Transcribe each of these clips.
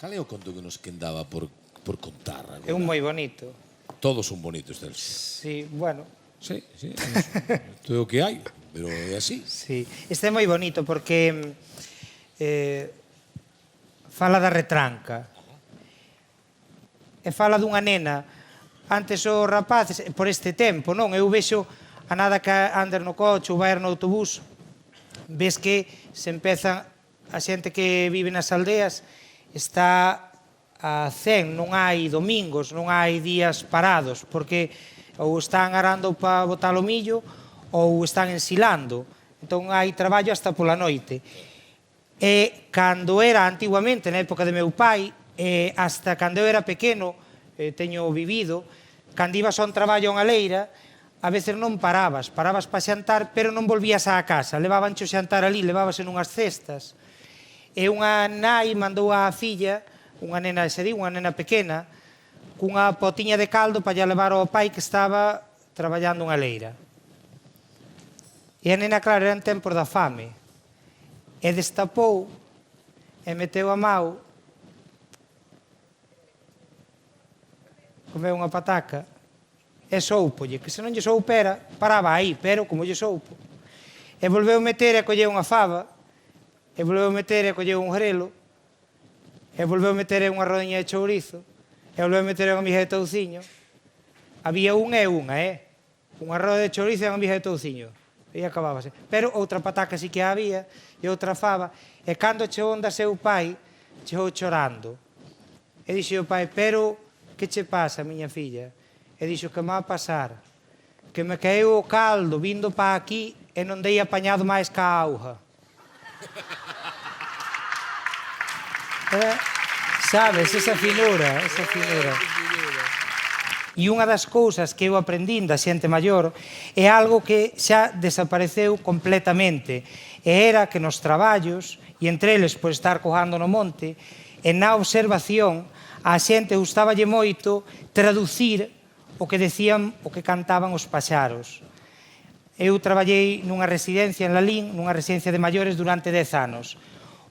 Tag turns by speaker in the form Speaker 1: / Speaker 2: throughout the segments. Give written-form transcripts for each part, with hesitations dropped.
Speaker 1: Cal é o conto que nos quendaba por contar agora?
Speaker 2: É un moi bonito.
Speaker 1: Todos son bonitos, Celso.
Speaker 2: Sí, bueno,
Speaker 1: Sí, sí. Isto é o que hai, pero é así.
Speaker 2: sí. Este é moi bonito porque fala da retranca. E fala dunha nena. Antes os rapaces, por este tempo, non? Eu vexo a nada que andas no coche ou vai no autobús, ves que se empeza a xente que vive nas aldeas está a 100, non hai domingos, non hai días parados, porque ou están arando para botar o millo ou están ensilando. Entón hai traballo hasta pola noite. E cando era antiguamente, na época de meu pai, hasta cando eu era pequeno, teño vivido, cando ibas a un traballo a unha leira, a veces non parabas para xantar, pero non volvías á casa, levabancho xantar ali, levábase nunhas cestas. E unha nai mandou á filla, unha nena, se di, unha nena pequena, cunha potiña de caldo para lle levar ao pai que estaba traballando unha leira. E a nena, claro, eran tempos da fame. E destapou e meteu a mão, comeu unha pataca e soupolle, que se non lle soupera, paraba aí, pero como lle soupo. E volveu meter e colleu unha fava, e volveu meter e colleu un grelo, e volveu meter unha rodiña de chourizo, e volveu meter unha miga de touciño. Había unha e unha, unha roda de chourizo e unha miga de touciño. E acabábase. Pero outra pataca sí que había, e outra fava. E cando chegou onde seu pai, chegou chorando. E dixo o pai, pero que che pasa, miña filla? E dixo, que me va a pasar? Que me caeu o caldo vindo para aquí e non dei apañado máis ca auga. Sabes, esa finura, esa finura. E unha das cousas que eu aprendín da xente maior é algo que xa desapareceu completamente. E era que nos traballos, e entre eles por estar cojando no monte, e na observación, a xente gustaballe moito traducir o que decían, o que cantaban os paxaros. Eu traballei nunha residencia en Lalín, nunha residencia de maiores durante 10 anos.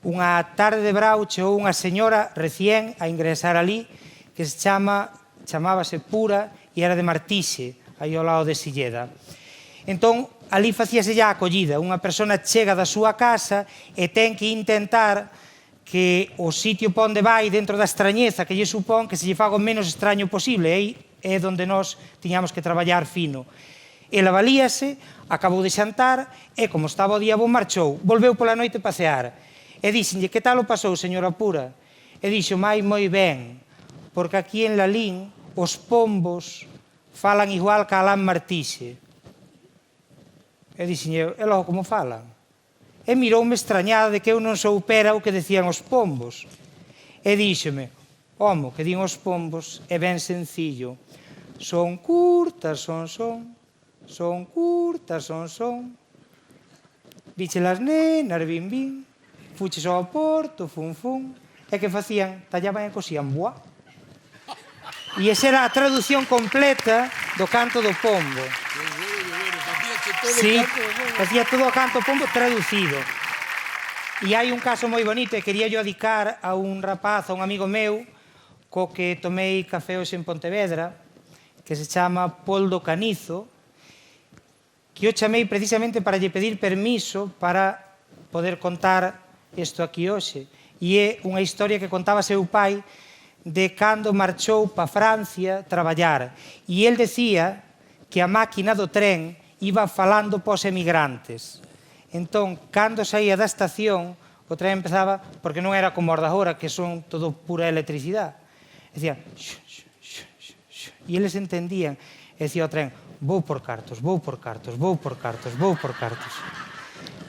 Speaker 2: Unha tarde de brao chegou unha señora recién a ingresar ali que chamábase Pura e era de Martixe, aí ao lado de Silleda. Entón, ali facíase ya a acollida. Unha persona chega da súa casa e ten que intentar que o sitio pa onde vai dentro da extrañeza que lle supón que se lle faga o menos extraño posible. Aí é onde nós tiñamos que traballar fino. Ela valíase, acabou de xantar e, como estaba o día bo, marchou. Volveu pola noite pasear. E dixenlle, que tal o pasou, señora Pura? E dixo, mai moi ben, porque aquí en Lalín os pombos falan igual que Alán Martixe. E dixenlle, e logo como falan? E miroume extrañada de que eu non soupera o que decían os pombos. E díxome, homo, que din os pombos é ben sencillo. Son curtas, son, son curtas, son. Díchelas nenas, bin, bin. Fuches ao porto, fun, fun. E que facían? Tallaban e cosían, buá. E esa era a traducción completa do canto do pombo. Sí, facía todo o canto pombo traducido. E hai un caso moi bonito e quería yo adicar a un rapaz, a un amigo meu, co que tomei café hoxe en Pontevedra, que se chama Poldo Canizo, que eu chamei precisamente para lle pedir permiso para poder contar isto aquí hoxe. E é unha historia que contaba seu pai de cando marchou pa Francia traballar. E el decía que a máquina do tren iba falando pos emigrantes. Entón, cando saía da estación, o tren empezaba, porque non era como os de agora, que son todo pura electricidade. Decía, e eles entendían. E decía o tren, vou por cartos, vou por cartos, vou por cartos, vou por cartos.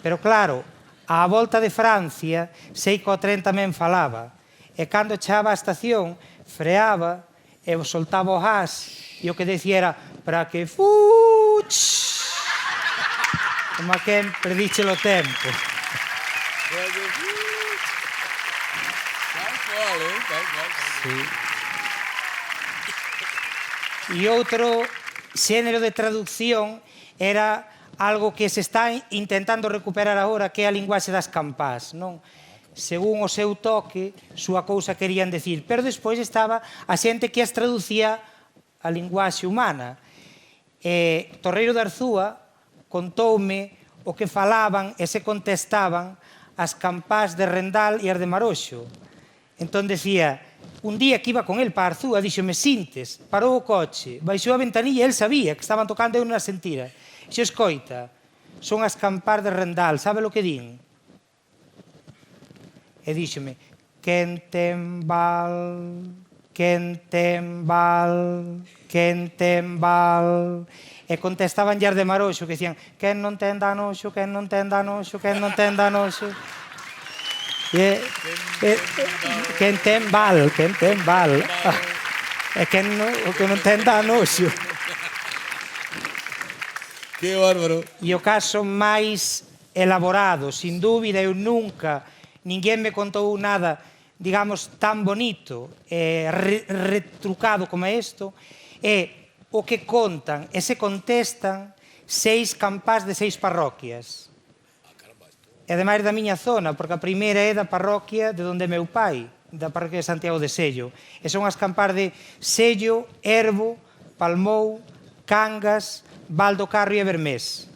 Speaker 2: Pero claro, á volta de Francia, sei que o tren tamén falaba. E cando chegaba á estación, freaba e soltaba o gas, e o que decía era, para que fuch. Como a quen perdiche o tempo. Sí. E outro xénero de traducción era algo que se está intentando recuperar agora, que é a linguaxe das campás, non? según o seu toque, súa cousa querían decir. Pero despois estaba a xente que as traducía a linguaxe humana. Torreiro de Arzúa contoume o que falaban e se contestaban as campás de Rendal e as de Maroxo. Entón decía, un día que iba con el para Arzúa, díxome, sintes, parou o coche, baixou a ventanilla, el sabía que estaban tocando, eu non a sentira. Dixo, escoita, son as campás de Rendal, sabe lo que din? E díxome, quen ten val, quen ten val, quen ten val. E contestaban as de Maroxo, que dicían, quen non ten danoxo, quen non ten danoxo, quen non ten danoxo. Quen ten val, quen ten val. E quen non ten danoxo.
Speaker 1: Que bárbaro.
Speaker 2: E o caso máis elaborado, sin dúbida, eu nunca, ninguén me contou nada, digamos, tan bonito, retrucado como isto, é o que contan e se contestan 6 campás de 6 parroquias. E ademais da miña zona, porque a primeira é da parroquia de onde é meu pai, da parroquia de Santiago de Sello. E son as campás de Sello, Erbo, Palmou, Cangas, Val do Carro e Bermés.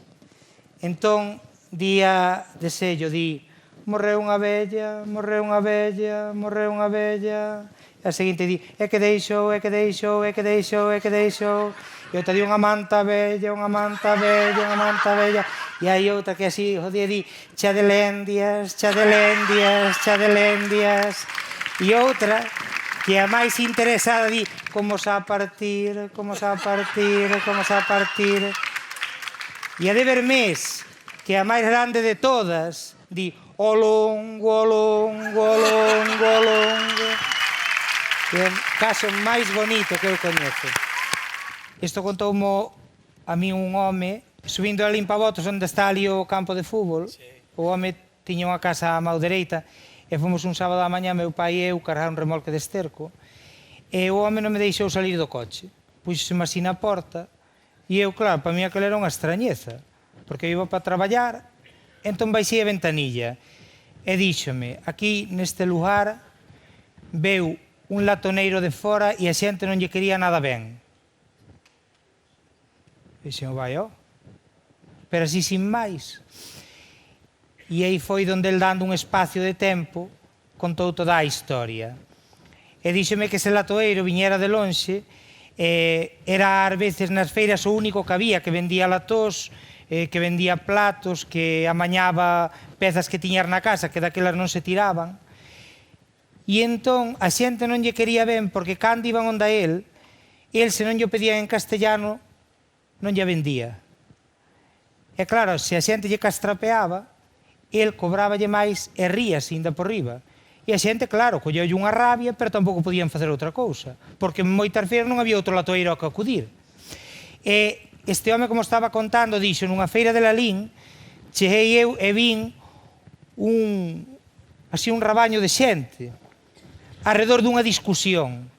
Speaker 2: Entón, día de Sello, di, morreu unha vella, morreu unha vella, morreu unha vella. E a seguinte di, é que deixou, é que deixou, é que deixou, é que deixou. E outra di, unha manta vella, unha manta vella, unha manta vella. E hai outra que así, o día di, chadelendias, chadelendias, chadelendias. E outra, que é a máis interesada, di, como sa partir, como sa partir, como sa partir. E a de Bermés, que é a máis grande de todas, di, o longo, o longo, o longo, o longo. É o caso máis bonito que eu coñezo. Isto contoumo a mí un home, subindo a Limpabotos, onde está ali o campo de fútbol. O home tiña unha casa á mão dereita, e fomos un sábado á mañá, meu pai e eu, cargar un remolque de esterco, e o home non me deixou salir do coche. Puxoseme así na porta, e eu, claro, para mí aquela era unha extrañeza, porque eu iba para traballar, entón baixei a ventanilla, e díxome, aquí neste lugar, veu un latoneiro de fora e a xente non lle quería nada ben. E dixen, vai, ó. Pero así sin máis. E aí foi donde el dando un espacio de tempo contou toda a historia. E díxome que ese latoeiro viñera de lonxe, era ás veces nas feiras o único que había, que vendía latós, que vendía platos, que amañaba pezas que tiñas na casa, que daquelas non se tiraban. E entón a xente non lle quería ben, porque cando iban onde a el se non lle pedían en castellano, non lle vendía. E claro, se a xente lle castrapeaba, el cobráballe máis e ríase ainda por riba. E a xente, claro, colleulle unha rabia, pero tampouco podían facer outra cousa, porque en moitas feiras non había outro latoeiro a que acudir. E este home, como estaba contando, dixo, nunha feira de Lalín, cheguei eu e vin así un rabaño de xente arredor dunha discusión.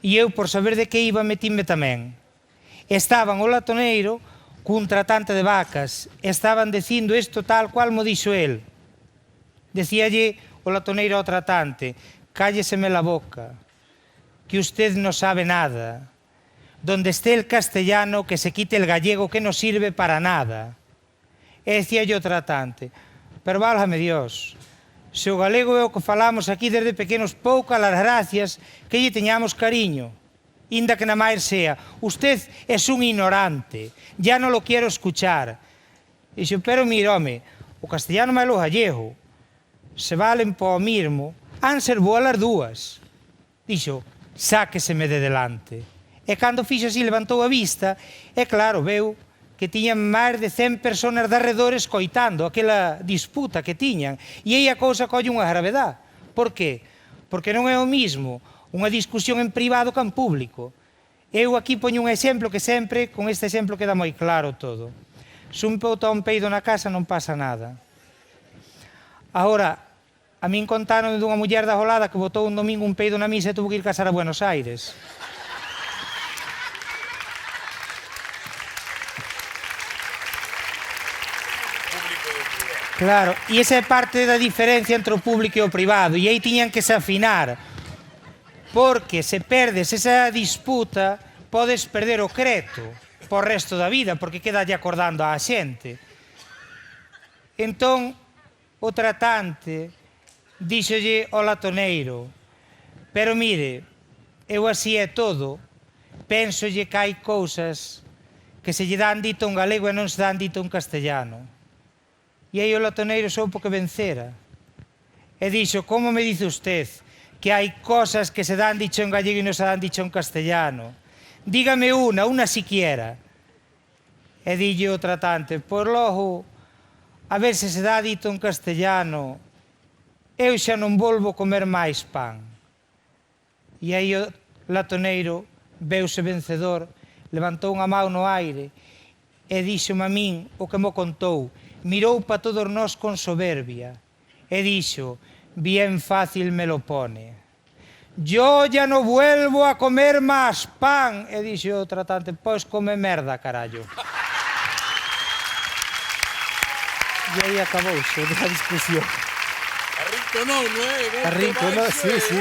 Speaker 2: E eu, por saber de que iba, metíme tamén. Estaban o latoneiro cun tratante de vacas, estaban dicindo isto tal cual mo dixo el. Decíalle o latoneiro ao tratante, cálleseme la boca, que usted no sabe nada. Donde esté el castellano, que se quite el gallego, que no sirve para nada. E decía yo tratante, pero válgame Dios, se o galego é o que falamos aquí desde pequenos, poucas las gracias que lle teñamos cariño. Inda que na máis sea, usted es un ignorante, ya no lo quiero escuchar. Dixo, pero mira, home, o castellano máis o gallego, se valen po mismo, han ser boas as dúas. Dixo, sáqueseme de delante. E cando fixo así, levantou a vista, e claro, veu que tiñan máis de 100 personas de arredor escoitando aquela disputa que tiñan. E aí a cousa colle unha gravedade. Por qué? Porque non é o mismo unha discusión en privado que en público. Eu aquí poño un exemplo que sempre, con este exemplo queda moi claro todo. Se un bota un peido na casa non pasa nada. Agora, a min contaron dunha muller da Jolada que botou un domingo un peido na misa e tuvo que ir casar a Buenos Aires. Claro, e esa é parte da diferencia entre o público e o privado, e aí tiñan que se afinar, porque se perdes esa disputa, podes perder o creto por resto da vida, porque quedalle acordando á xente. Entón, o tratante díxolle ao latoneiro: pero mire, eu así é todo, pénsolle que hai cousas que se lle dan dito en galego e non se dan dito en castellano. E aí o latoneiro soupo que vencera. E dixo: como me dice usted que hai cosas que se dan dicho en gallego e non se dan dicho en castellano? Dígame una siquiera. E dille o tratante: pois logo, a ver se dá dito en castellano, eu xa non volvo comer máis pan. E aí o latoneiro veuse vencedor, levantou unha mão no aire e díxome a min o que mo contou. Mirou para todos nós con soberbia e dixo: bien fácil me lo pone. Yo ya no vuelvo a comer más pan. E dixo o tratante: pois come merda, carallo. E aí acabouse a discusión.
Speaker 1: Arrinconouno,
Speaker 2: Arrinconouno, sí.